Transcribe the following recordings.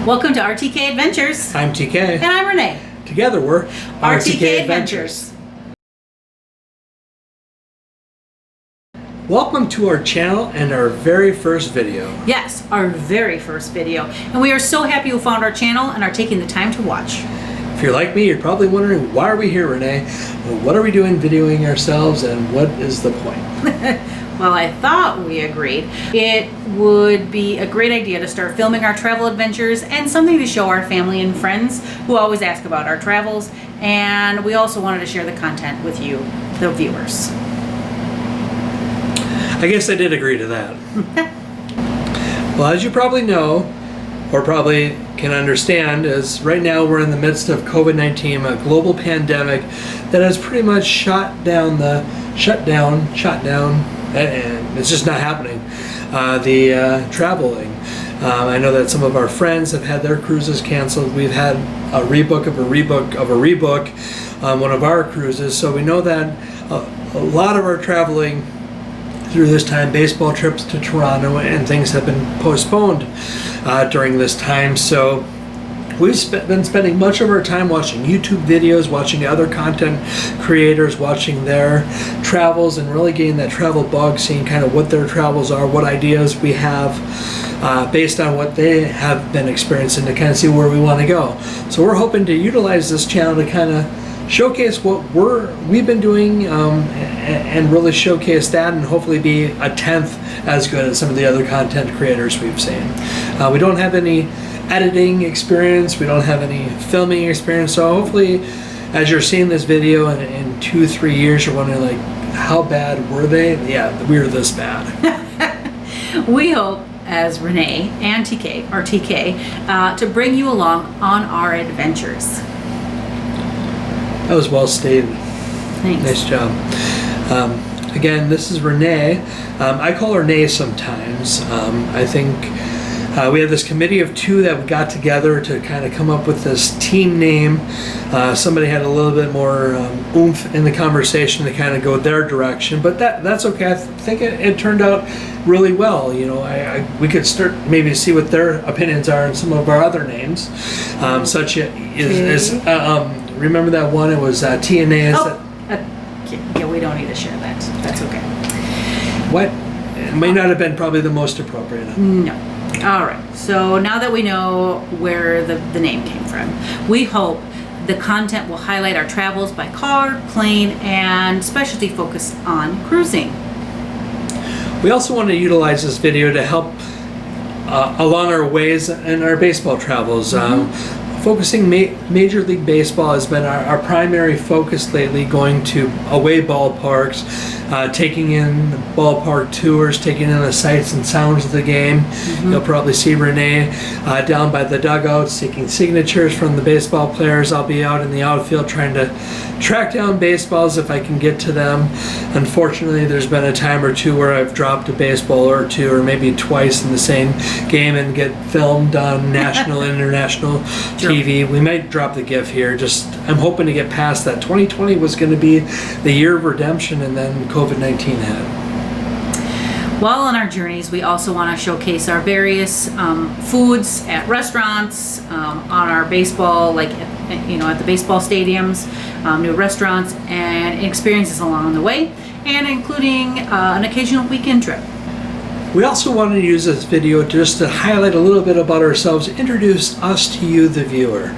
Welcome to RTK Adventures. I'm TK. And I'm Renee. Together we're RTK Adventures. Welcome to our channel and our very first video. Yes, our very first video. And we are so happy you found our channel and are taking the time to watch. If you're like me, you're probably wondering, why are we here, Renee? What are we doing videoing ourselves, and what is the point? Well, I thought we agreed it would be a great idea to start filming our travel adventures and something to show our family and friends who always ask about our travels. And we also wanted to share the content with you, the viewers. I guess I did agree to that. Well, as you probably know, or probably can understand, is right now we're in the midst of COVID-19, a global pandemic that has pretty much shut down, and it's just not happening. The traveling. I know that some of our friends have had their cruises canceled. We've had a rebook of a rebook on one of our cruises, so we know that a lot of our traveling through this time, baseball trips to Toronto and things have been postponed during this time. So we've been spending much of our time watching YouTube videos, watching other content creators, watching their travels, and really getting that travel bug, seeing kind of what their travels are, what ideas we have based on what they have been experiencing, to kind of see where we want to go. So we're hoping to utilize this channel to kind of showcase what we've been doing and really showcase that, and hopefully be a tenth as good as some of the other content creators we've seen. We don't have any editing experience, we don't have any filming experience, so hopefully as you're seeing this video in 2-3 years, you're wondering, like, how bad were they? Yeah, we were this bad. We hope, as Renee and TK RTK, to bring you along on our adventures. That was well stated. Thanks. Nice job. Again, this is Renee. I call her Nay sometimes. I think we have this committee of two that we got together to kind of come up with this team name. Somebody had a little bit more oomph in the conversation to kind of go their direction, but that's okay. I think it turned out really well. You know, we could start maybe to see what their opinions are on some of our other names, such as remember that one? It was TNA. Yeah, we don't need to share that. That's okay. What? It may not have been probably the most appropriate. No. All right. So now that we know where the name came from, we hope the content will highlight our travels by car, plane, and specialty focus on cruising. We also want to utilize this video to help along our ways in our baseball travels. Focusing Major League Baseball has been our primary focus lately, going to away ballparks, taking in ballpark tours, taking in the sights and sounds of the game. You'll probably see Renee down by the dugouts taking signatures from the baseball players. I'll be out in the outfield trying to track down baseballs if I can get to them. Unfortunately, there's been a time or two where I've dropped a baseball or two, or maybe twice in the same game, and get filmed on national and international TV. We might drop the GIF here. I'm hoping to get past that. 2020 was going to be the year of redemption, and then COVID-19 hit. While on our journeys, we also want to showcase our various foods at restaurants, on our baseball, like at the baseball stadiums, new restaurants, and experiences along the way, and including an occasional weekend trip. We also want to use this video just to highlight a little bit about ourselves, introduce us to you, the viewer.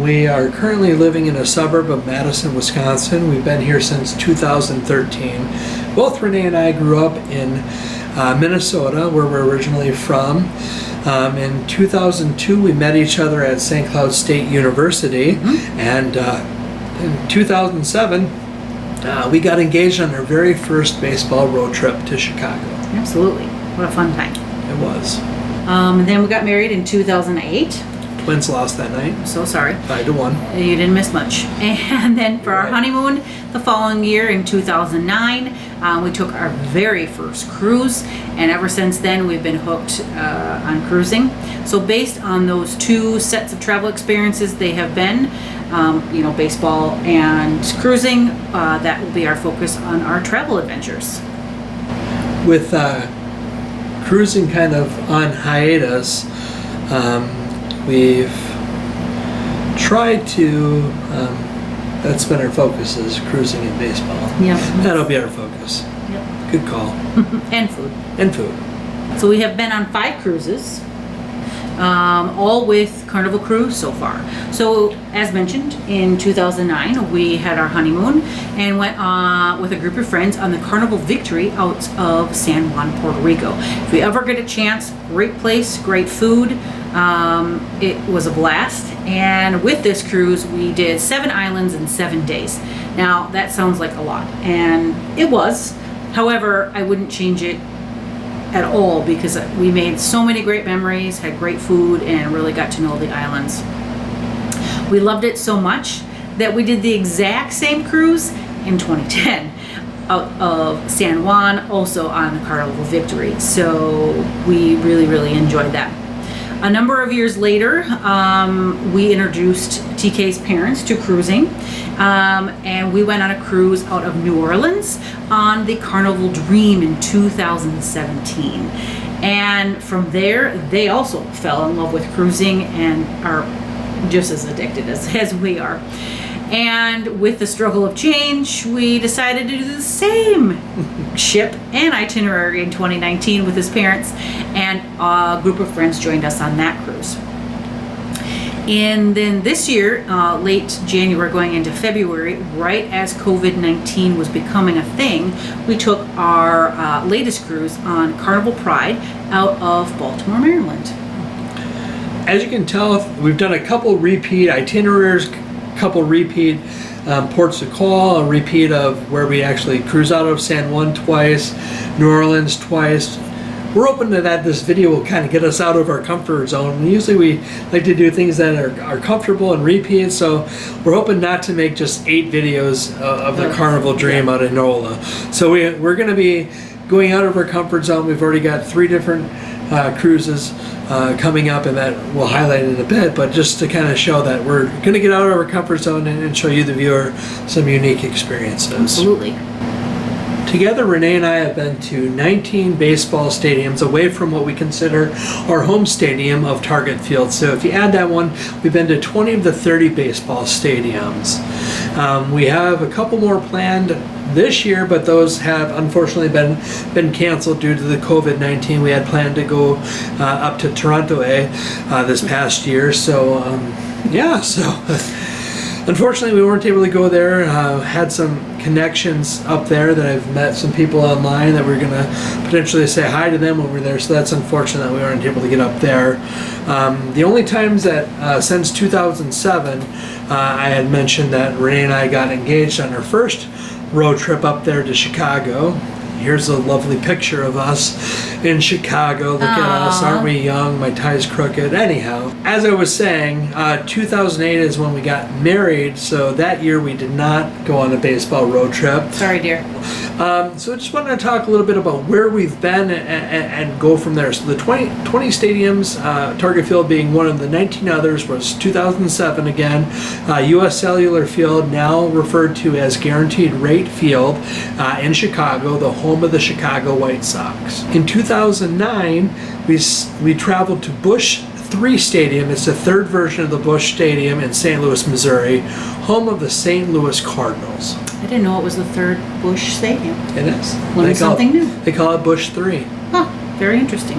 We are currently living in a suburb of Madison, Wisconsin. We've been here since 2013. Both Renee and I grew up in Minnesota, where we're originally from. In 2002, we met each other at St. Cloud State University, and in 2007, we got engaged on our very first baseball road trip to Chicago. Absolutely. What a fun time. It was. And then we got married in 2008. Twins lost that night. I'm so sorry. 5-1. You didn't miss much. And then for our honeymoon the following year in 2009, we took our very first cruise. And ever since then, we've been hooked on cruising. So based on those two sets of travel experiences, they have been, baseball and cruising. That will be our focus on our travel adventures. With cruising kind of on hiatus, we've tried to, that's been our focus, is cruising and baseball. Yep. That'll be our focus. Yep. Good call. And food. And food. So we have been on 5 cruises, all with Carnival Cruise so far. So as mentioned, in 2009 we had our honeymoon and went with a group of friends on the Carnival Victory out of San Juan, Puerto Rico. If we ever get a chance, great place, great food. It was a blast, and with this cruise we did 7 islands in 7 days. Now that sounds like a lot, and it was. However, I wouldn't change it at all because we made so many great memories, had great food, and really got to know the islands. We loved it so much that we did the exact same cruise in 2010 out of San Juan, also on the Carnival Victory. So we really, really enjoyed that. A number of years later, we introduced TK's parents to cruising, and we went on a cruise out of New Orleans on the Carnival Dream in 2017. And from there, they also fell in love with cruising and are just as addicted as we are. And with the struggle of change, we decided to do the same ship and itinerary in 2019 with his parents, and a group of friends joined us on that cruise. And then this year, late January going into February, right as COVID-19 was becoming a thing, we took our latest cruise on Carnival Pride out of Baltimore, Maryland. As you can tell, we've done a couple repeat itineraries, couple repeat ports of call, a repeat of where we actually cruise out of San Juan twice, New Orleans twice. We're hoping that this video will kind of get us out of our comfort zone. Usually we like to do things that are comfortable and repeat, so we're hoping not to make just 8 videos of the Carnival Dream out of NOLA. So we're going to be going out of our comfort zone. We've already got 3 different cruises coming up, and that we'll highlight in a bit, but just to kind of show that we're going to get out of our comfort zone and show you, the viewer, some unique experiences. Absolutely. Together, Renee and I have been to 19 baseball stadiums away from what we consider our home stadium of Target Field. So if you add that one, we've been to 20 of the 30 baseball stadiums. We have a couple more planned this year, but those have unfortunately been canceled due to the COVID-19. We had planned to go up to Toronto this past year. So unfortunately we weren't able to go there. Had some connections up there that I've met some people online that we're gonna potentially say hi to them over there, so that's unfortunate that we weren't able to get up there. The only times that since 2007 I had mentioned that Renee and I got engaged on our first road trip up there to Chicago. Here's a lovely picture of us in Chicago. Look at us, aren't we young? My tie's crooked. Anyhow, as I was saying, 2008 is when we got married, so that year we did not go on a baseball road trip. Sorry, dear. So I just wanted to talk a little bit about where we've been and go from there. So the 20 stadiums, Target Field being one of the 19 others, was 2007 again. U.S. Cellular Field, now referred to as Guaranteed Rate Field in Chicago, the home of the Chicago White Sox. In 2009, we traveled to Busch 3 Stadium. It's the 3rd version of the Busch Stadium in St. Louis, Missouri, home of the St. Louis Cardinals. I didn't know it was the 3rd Busch Stadium. It is. Learned something new. They call it Busch 3. Huh, very interesting.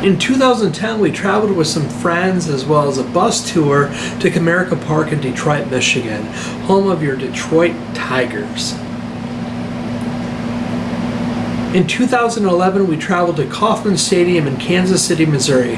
In 2010, we traveled with some friends as well as a bus tour to Comerica Park in Detroit, Michigan, home of your Detroit Tigers. In 2011, we traveled to Kauffman Stadium in Kansas City, Missouri.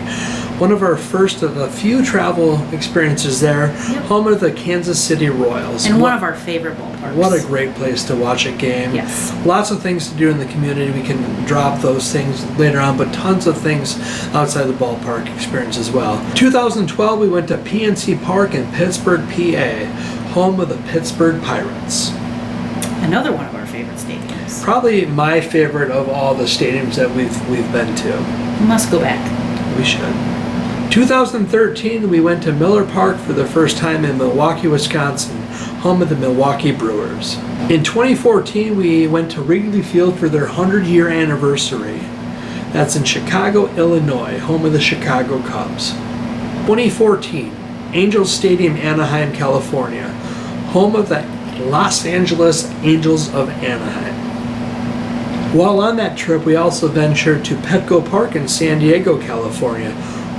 One of our first of a few travel experiences there, home of the Kansas City Royals. And one of our favorite ballparks. What a great place to watch a game. Yes. Lots of things to do in the community. We can drop those things later on, but tons of things outside the ballpark experience as well. 2012, we went to PNC Park in Pittsburgh, PA, home of the Pittsburgh Pirates. Another one of our favorite stadiums. Probably my favorite of all the stadiums that we've been to. We must go back. We should. 2013, we went to Miller Park for the first time in Milwaukee, Wisconsin, home of the Milwaukee Brewers. In 2014, we went to Wrigley Field for their 100-year anniversary. That's in Chicago, Illinois, home of the Chicago Cubs. 2014, Angels Stadium, Anaheim, California, home of the Los Angeles Angels of Anaheim. While on that trip, we also ventured to Petco Park in San Diego, California,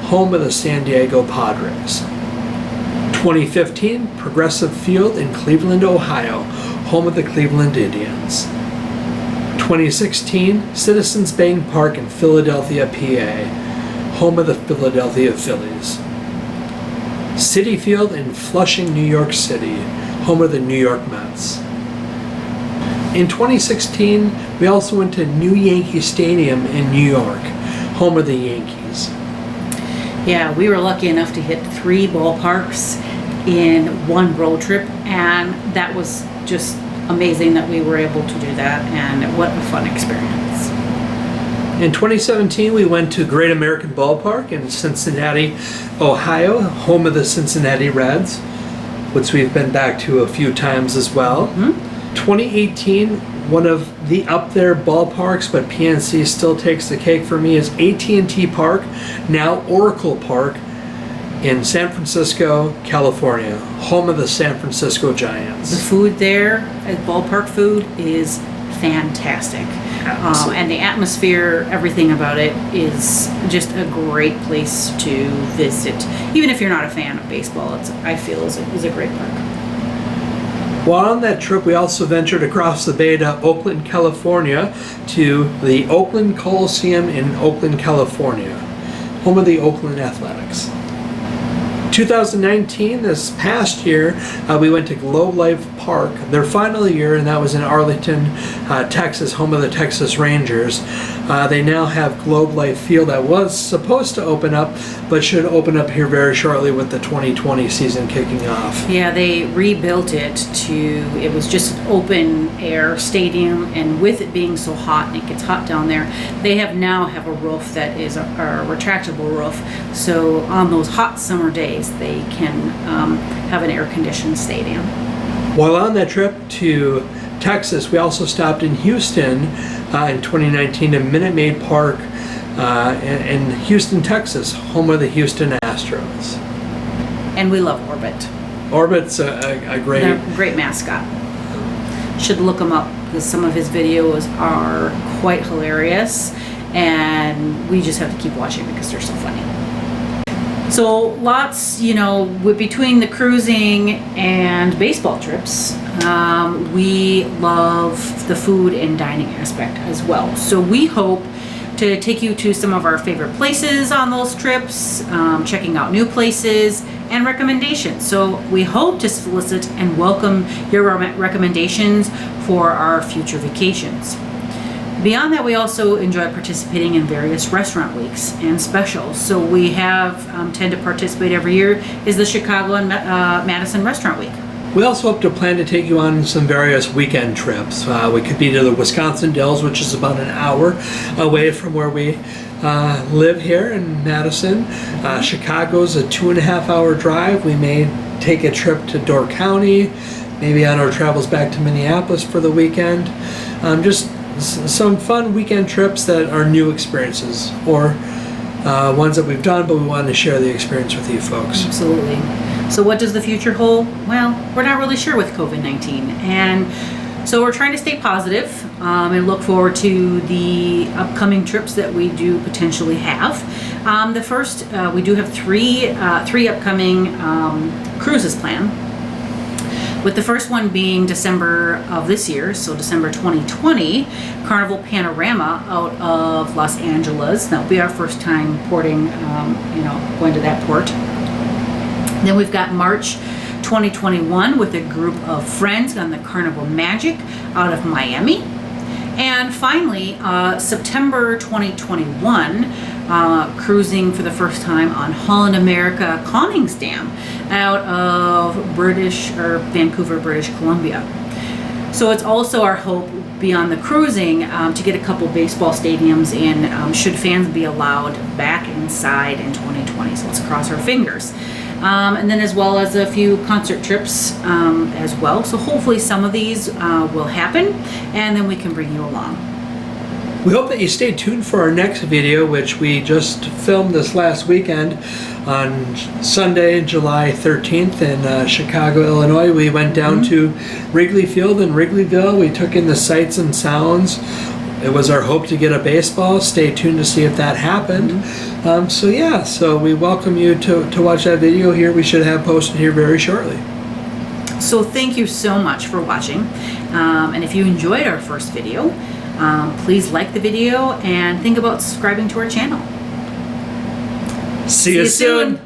home of the San Diego Padres. 2015, Progressive Field in Cleveland, Ohio, home of the Cleveland Indians. 2016, Citizens Bank Park in Philadelphia, PA, home of the Philadelphia Phillies. Citi Field in Flushing, New York City, home of the New York Mets. In 2016, we also went to New Yankee Stadium in New York, home of the Yankees. Yeah, we were lucky enough to hit 3 ballparks in one road trip, and that was just amazing that we were able to do that, and what a fun experience. In 2017, we went to Great American Ballpark in Cincinnati, Ohio, home of the Cincinnati Reds, which we've been back to a few times as well. 2018, one of the up there ballparks, but PNC still takes the cake for me, is AT&T Park, now Oracle Park, in San Francisco, California, home of the San Francisco Giants. The food there, ballpark food, is fantastic. And the atmosphere, everything about it is just a great place to visit. Even if you're not a fan of baseball, I feel is a great park. While on that trip, we also ventured across the bay to Oakland, California, to the Oakland Coliseum in Oakland, California, home of the Oakland Athletics. 2019, this past year, we went to Globe Life Park, their final year, and that was in Arlington, Texas, home of the Texas Rangers. They now have Globe Life Field that was supposed to open up, but should open up here very shortly with the 2020 season kicking off. Yeah, they rebuilt it was just an open air stadium, and with it being so hot, and it gets hot down there, they now have a roof that is a retractable roof, so on those hot summer days, they can have an air-conditioned stadium. While on that trip to Texas, we also stopped in Houston in 2019 to Minute Maid Park in Houston, Texas, home of the Houston Astros. And we love Orbit. Orbit's a great mascot. Should look him up because some of his videos are quite hilarious, and we just have to keep watching because they're so funny. So lots, between the cruising and baseball trips, we love the food and dining aspect as well. So we hope to take you to some of our favorite places on those trips, checking out new places, and recommendations. So we hope to solicit and welcome your recommendations for our future vacations. Beyond that, we also enjoy participating in various restaurant weeks and specials. So we tend to participate every year is the Chicago and Madison Restaurant Week. We also hope to plan to take you on some various weekend trips. We could be to the Wisconsin Dells, which is about an hour away from where we live here in Madison. Chicago's a 2.5-hour drive. We may take a trip to Door County, maybe on our travels back to Minneapolis for the weekend. Just some fun weekend trips that are new experiences, or ones that we've done, but we wanted to share the experience with you folks. Absolutely. So what does the future hold? Well, we're not really sure with COVID-19, and so we're trying to stay positive and look forward to the upcoming trips that we do potentially have. The first, we do have three upcoming cruises planned, with the first one being December of this year, so December 2020, Carnival Panorama out of Los Angeles. That'll be our first time porting, going to that port. Then we've got March 2021 with a group of friends on the Carnival Magic out of Miami. And finally, September 2021, cruising for the first time on Holland America Koningsdam out of Vancouver, British Columbia. So it's also our hope beyond the cruising to get a couple baseball stadiums in, should fans be allowed back inside in 2020. So let's cross our fingers. And then as well as a few concert trips as well. So hopefully some of these will happen, and then we can bring you along. We hope that you stay tuned for our next video, which we just filmed this last weekend on Sunday, July 13th in Chicago, Illinois. We went down to Wrigley Field in Wrigleyville. We took in the sights and sounds. It was our hope to get a baseball. Stay tuned to see if that happened. So we welcome you to watch that video here. We should have posted here very shortly. So thank you so much for watching. And if you enjoyed our first video, please like the video and think about subscribing to our channel. See you soon.